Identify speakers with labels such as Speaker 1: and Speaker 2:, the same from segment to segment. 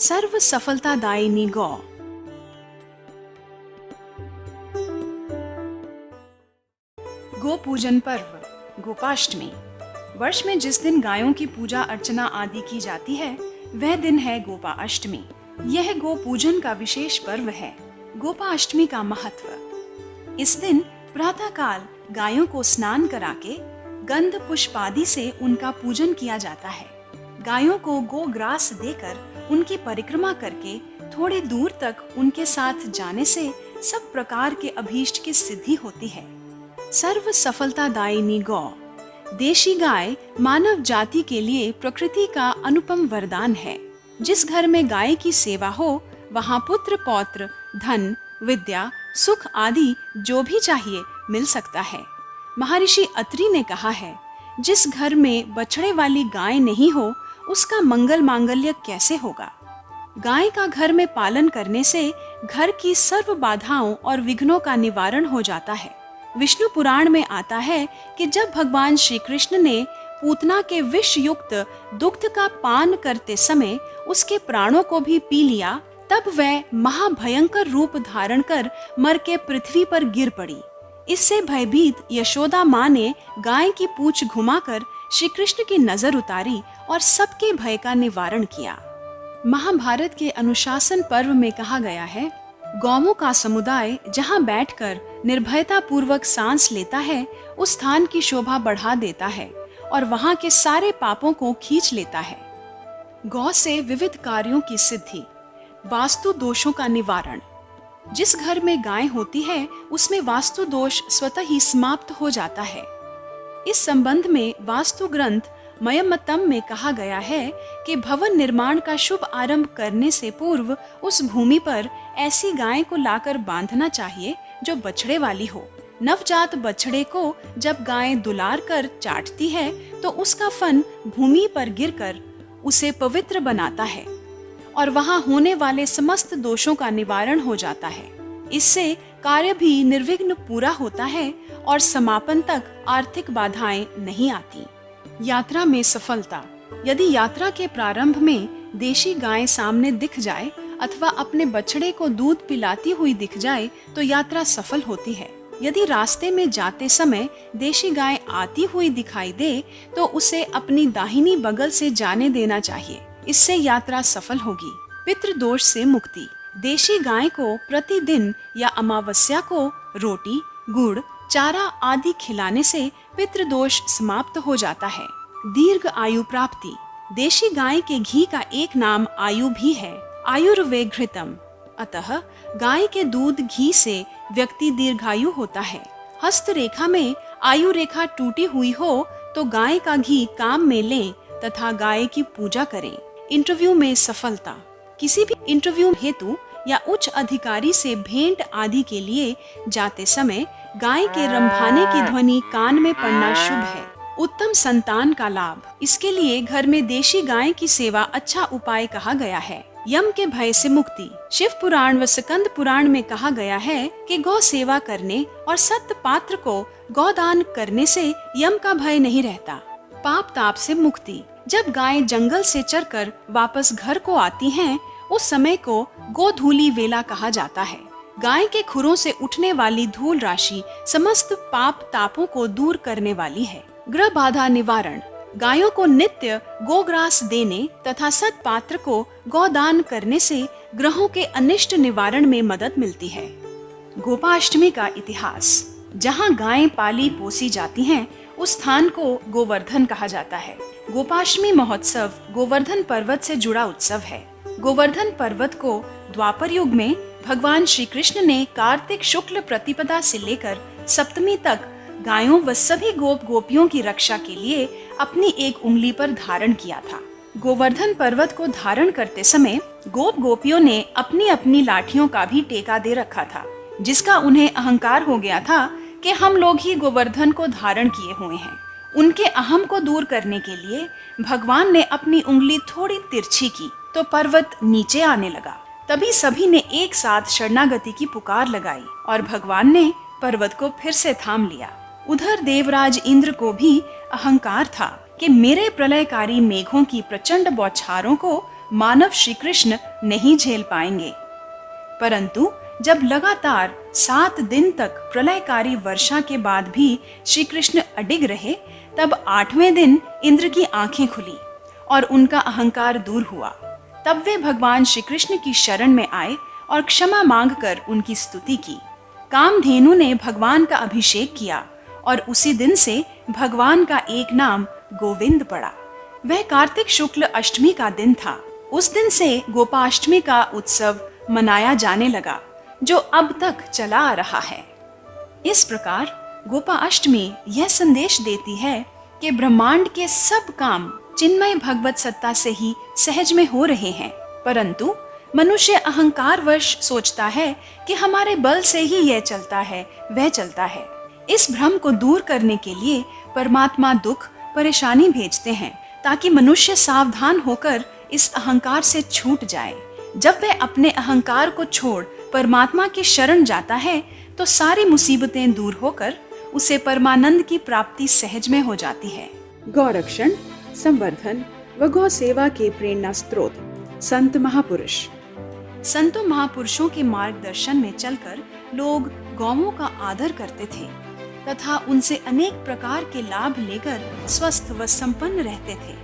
Speaker 1: सर्व सफलतादायिनी गौ। गो पूजन पर्व गोपाष्टमी। वर्ष में जिस दिन गायों की पूजा अर्चना आदि की जाती है वह दिन है गोपाष्टमी। यह गो पूजन का विशेष पर्व है। गोपाष्टमी का महत्व। इस दिन प्रातः काल गायों को स्नान करा के गंध पुष्पादि से उनका पूजन किया जाता है। गायों को गोग्रास देकर उनकी परिक्रमा करके थोड़ी दूर तक उनके साथ जाने से सब प्रकार के अभीष्ट की सिद्धि होती है। सर्व सफलतादायिनी गौ। देशी गाय मानव जाति के लिए प्रकृति का अनुपम वरदान है। जिस घर में गाय की सेवा हो वहाँ पुत्र पौत्र धन विद्या सुख आदि जो भी चाहिए मिल सकता है। महर्षि अत्रि ने कहा है, जिस घर में बछड़े वाली गाय नहीं हो उसका मंगल मांगल्य कैसे होगा। गाय का घर में पालन करने से घर की सर्व बाधाओं और विघ्नों का निवारण हो जाता है। विष्णु पुराण में आता है कि जब भगवान श्री कृष्ण ने पूतना के विष युक्त दुग्ध का पान करते समय उसके प्राणों को भी पी लिया, तब वह महाभयंकर रूप धारण कर मर के पृथ्वी पर गिर पड़ी। इससे भयभीत यशोदा माँ ने गाय की पूंछ घुमाकर श्री कृष्ण की नजर उतारी और सबके भय का निवारण किया। महाभारत के अनुशासन पर्व में कहा गया है, गौओं का समुदाय जहाँ बैठकर निर्भयता पूर्वक सांस लेता है उस स्थान की शोभा बढ़ा देता है और वहाँ के सारे पापों को खींच लेता है। गौ से विविध कार्यों की सिद्धि। वास्तु दोषों का निवारण। जिस घर में गाय होती है उसमें वास्तु दोष स्वतः ही समाप्त हो जाता है। इस संबंध में वास्तु ग्रंथ मयमत्तम में कहा गया है कि भवन निर्माण का शुभ आरंभ करने से पूर्व उस भूमि पर ऐसी गाय को लाकर बांधना चाहिए जो बछड़े वाली हो। नवजात बछड़े को जब गाय दुलार कर चाटती है तो उसका फन भूमि पर गिरकर उसे पवित्र बनाता है और वहां होने वाले समस्त दोषों का निवारण हो जाता है। इससे कार्य भी निर्विघ्न पूरा होता है और समापन तक आर्थिक बाधाएं नहीं आती। यात्रा में सफलता। यदि यात्रा के प्रारंभ में देशी गाय सामने दिख जाए अथवा अपने बछड़े को दूध पिलाती हुई दिख जाए तो यात्रा सफल होती है। यदि रास्ते में जाते समय देशी गाय आती हुई दिखाई दे तो उसे अपनी दाहिनी बगल से जाने देना चाहिए। इससे यात्रा सफल होगी। पितृदोष से मुक्ति। देशी गाय को प्रतिदिन या अमावस्या को रोटी गुड़ चारा आदि खिलाने से पितृदोष समाप्त हो जाता है। दीर्घ आयु प्राप्ति। देशी गाय के घी का एक नाम आयु भी है, आयुर्वेघृतम। अतः गाय के दूध घी से व्यक्ति दीर्घायु होता है। हस्तरेखा में आयु रेखा टूटी हुई हो तो गाय का घी काम में लें तथा गाय की पूजा करें। इंटरव्यू में सफलता। किसी भी इंटरव्यू हेतु या उच्च अधिकारी से भेंट आदि के लिए जाते समय गाय के रंभाने की ध्वनि कान में पड़ना शुभ है। उत्तम संतान का लाभ। इसके लिए घर में देशी गाय की सेवा अच्छा उपाय कहा गया है। यम के भय से मुक्ति। शिव पुराण व स्कंद पुराण में कहा गया है कि गौ सेवा करने और सत्य पात्र को गौदान करने से यम का भय नहीं रहता। पाप ताप से मुक्ति। जब गाय जंगल से चरकर वापस घर को आती हैं, उस समय को गोधूली वेला कहा जाता है। गाय के खुरों से उठने वाली धूल राशि समस्त पाप तापों को दूर करने वाली है। ग्रह बाधा निवारण। गायों को नित्य गोग्रास देने तथा सत्पात्र को गोदान करने से ग्रहों के अनिष्ट निवारण में मदद मिलती है। गोपाष्टमी का इतिहास। जहाँ गायें पाली पोसी जाती हैं उस स्थान को गोवर्धन कहा जाता है। गोपाष्टमी महोत्सव गोवर्धन पर्वत से जुड़ा उत्सव है। गोवर्धन पर्वत को द्वापर युग में भगवान श्री कृष्ण ने कार्तिक शुक्ल प्रतिपदा से लेकर सप्तमी तक गायों व सभी गोप गोपियों की रक्षा के लिए अपनी एक उंगली पर धारण किया था। गोवर्धन पर्वत को धारण करते समय गोप गोपियों ने अपनी अपनी लाठियों का भी टेका दे रखा था, जिसका उन्हें अहंकार हो गया था कि हम लोग ही गोवर्धन को धारण किए हुए हैं। उनके अहम को दूर करने के लिए भगवान ने अपनी उंगली थोड़ी तिरछी की तो पर्वत नीचे आने लगा। तभी सभी ने एक साथ शरणागति की पुकार लगाई और भगवान ने पर्वत को फिर से थाम लिया। उधर देवराज इंद्र को भी अहंकार था कि मेरे प्रलयकारी मेघों की प्रचंड बौछारों को मानव श्री कृष्ण नहीं झेल पाएंगे। परंतु जब लगातार 7 दिन तक प्रलयकारी वर्षा के बाद भी श्री कृष्ण अडिग रहे, तब 8वें दिन इंद्र की आंखें खुली और उनका अहंकार दूर हुआ। तब वे भगवान श्री कृष्ण की शरण में आए और क्षमा मांगकर उनकी स्तुति की। कामधेनु ने भगवान का अभिषेक किया और उसी दिन से भगवान का एक नाम गोविंद पड़ा। वह कार्तिक शुक्ल अष्टमी का दिन था। उस दिन से गोपाष्टमी का उत्सव मनाया जाने लगा, जो अब तक चला आ रहा है। इस प्रकार गोपाष्टमी यह संदेश देती है कि ब्रह्मांड के सब काम चिन्मय भगवत सत्ता से ही सहज में हो रहे हैं, परंतु मनुष्य अहंकारवश सोचता है कि हमारे बल से ही यह चलता है, वह चलता है। इस भ्रम को दूर करने के लिए परमात्मा दुख परेशानी भेजते हैं, ताकि मनुष्य सावधान होकर इस अहंकार से छूट जाए। जब वह अपने अहंकार को छोड़ परमात्मा की शरण जाता है, तो सारी मुसीबतें दूर होकर उसे परमानंद की प्राप्ति सहज में हो जाती है।
Speaker 2: गौरक्षण, संवर्धन व गौ सेवा के प्रेरणा स्रोत संत महापुरुष।
Speaker 1: संतों महापुरुषों के मार्गदर्शन में चलकर लोग गौओं का आदर करते थे तथा उनसे अनेक प्रकार के लाभ लेकर स्वस्थ व संपन्न रहते थे।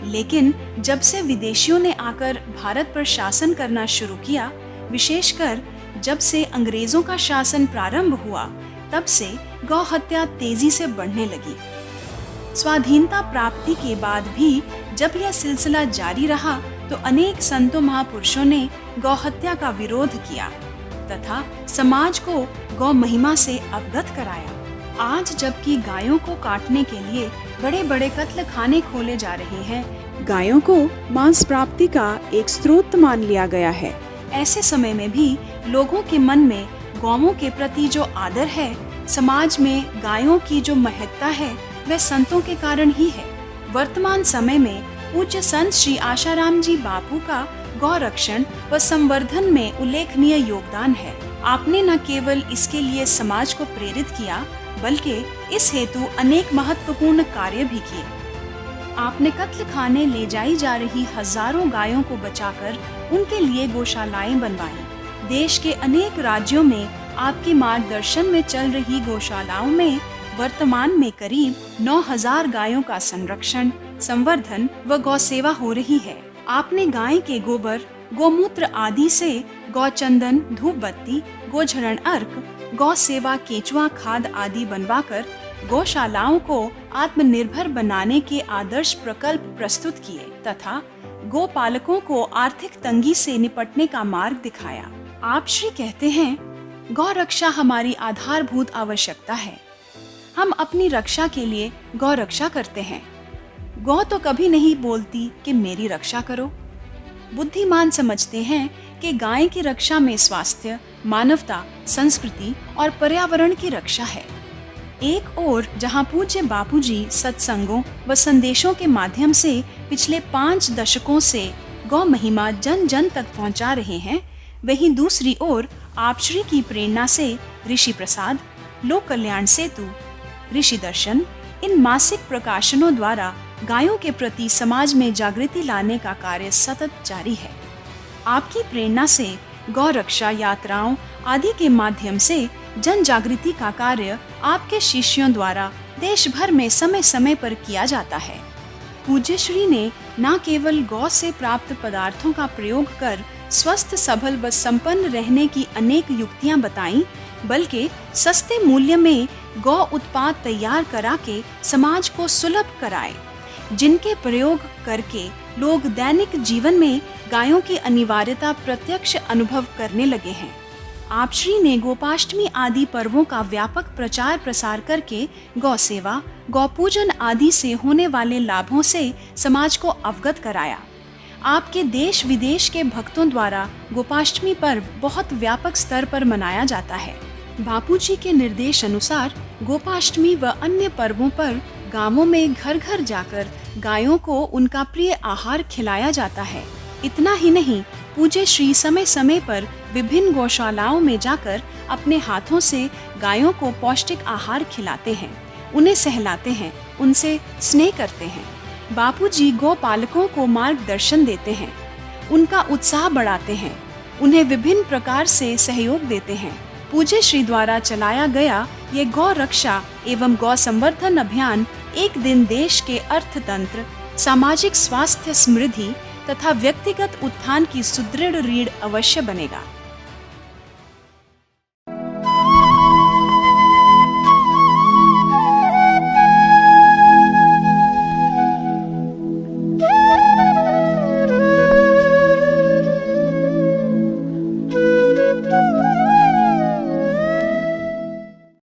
Speaker 1: लेकिन जब से विदेशियों ने आकर भारत पर शासन करना शुरू किया, विशेषकर जब से अंग्रेजों का शासन प्रारंभ हुआ, तब से गौ हत्या तेजी से बढ़ने लगी। स्वाधीनता प्राप्ति के बाद भी जब यह सिलसिला जारी रहा, तो अनेक संतों महापुरुषों ने गौ हत्या का विरोध किया तथा समाज को गौ महिमा से अवगत कराया। आज जबकि गायों को काटने के लिए बड़े बड़े कत्ल खाने खोले जा रहे हैं,
Speaker 2: गायों को मांस प्राप्ति का एक स्रोत मान लिया गया है।
Speaker 1: ऐसे समय में भी लोगों के मन में गौओं के प्रति जो आदर है, समाज में गायों की जो महत्ता है, वह संतों के कारण ही है। वर्तमान समय में पूज्य संत श्री आशाराम जी बापू का गौरक्षण व संवर्धन में उल्लेखनीय योगदान है। आपने न केवल इसके लिए समाज को प्रेरित किया, बल्कि इस हेतु अनेक महत्वपूर्ण कार्य भी किए। आपने कत्ल खाने ले जाई जा रही हजारों गायों को बचाकर उनके लिए गौशालाएं बनवाई। देश के अनेक राज्यों में आपके मार्गदर्शन में चल रही गौशालाओं में वर्तमान में करीब 9000 गायों का संरक्षण, संवर्धन व गौ सेवा हो रही है। आपने गाय के गोबर, गोमूत्र आदि से गौचंदन, धूप बत्ती, गोझरण अर्क, गौ सेवा, केचुआ खाद आदि बनवाकर गौशालाओं को आत्मनिर्भर बनाने के आदर्श प्रकल्प प्रस्तुत किए तथा गोपालकों को आर्थिक तंगी से निपटने का मार्ग दिखाया। आप श्री कहते हैं, गौ रक्षा हमारी आधारभूत आवश्यकता है। हम अपनी रक्षा के लिए गौ रक्षा करते हैं। गौ तो कभी नहीं बोलती कि मेरी रक्षा करो। बुद्धिमान समझते हैं कि गाय की रक्षा में स्वास्थ्य, मानवता, संस्कृति और पर्यावरण की रक्षा है। एक ओर जहां पूज्य बापूजी सत्संगों व संदेशों के माध्यम से पिछले 5 दशकों से गौ महिमा जन जन तक पहुंचा रहे हैं, वहीं दूसरी ओर आप श्री की प्रेरणा से ऋषि प्रसाद, लोक कल्याण सेतु, ऋषि दर्शन इन मासिक प्रकाशनों द्वारा गायों के प्रति समाज में जागृति लाने का कार्य सतत जारी है। आपकी प्रेरणा से गौ रक्षा यात्राओं आदि के माध्यम से जन जागृति का कार्य आपके शिष्यों द्वारा देश भर में समय समय पर किया जाता है। पूज्य श्री ने न केवल गौ से प्राप्त पदार्थों का प्रयोग कर स्वस्थ, सबल व संपन्न रहने की अनेक युक्तियां बताईं, बल्कि सस्ते मूल्य में गौ उत्पाद तैयार करा के समाज को सुलभ कराए, जिनके प्रयोग करके लोग दैनिक जीवन में गायों की अनिवार्यता प्रत्यक्ष अनुभव करने लगे हैं। आप श्री ने गोपाष्टमी आदि पर्वों का व्यापक प्रचार प्रसार करके गौ सेवा, गौ पूजन आदि से होने वाले लाभों से समाज को अवगत कराया। आपके देश विदेश के भक्तों द्वारा गोपाष्टमी पर्व बहुत व्यापक स्तर पर मनाया जाता है। बापूजी के निर्देश अनुसार गोपाष्टमी व अन्य पर्वों पर गांवों में घर घर जाकर गायों को उनका प्रिय आहार खिलाया जाता है। इतना ही नहीं, पूज्य श्री समय समय पर विभिन्न गौशालाओं में जाकर अपने हाथों से गायों को पौष्टिक आहार खिलाते हैं, उन्हें सहलाते हैं, उनसे स्नेह करते हैं। बापूजी गौ पालकों को मार्गदर्शन देते हैं। उनका उत्साह बढ़ाते हैं, उन्हें विभिन्न प्रकार से सहयोग देते हैं। पूज्य श्री द्वारा चलाया गया ये गौ रक्षा एवं गौ संवर्धन अभियान एक दिन देश के अर्थतंत्र, सामाजिक स्वास्थ्य, समृद्धि तथा व्यक्तिगत उत्थान की सुदृढ़ रीढ़ अवश्य बनेगा।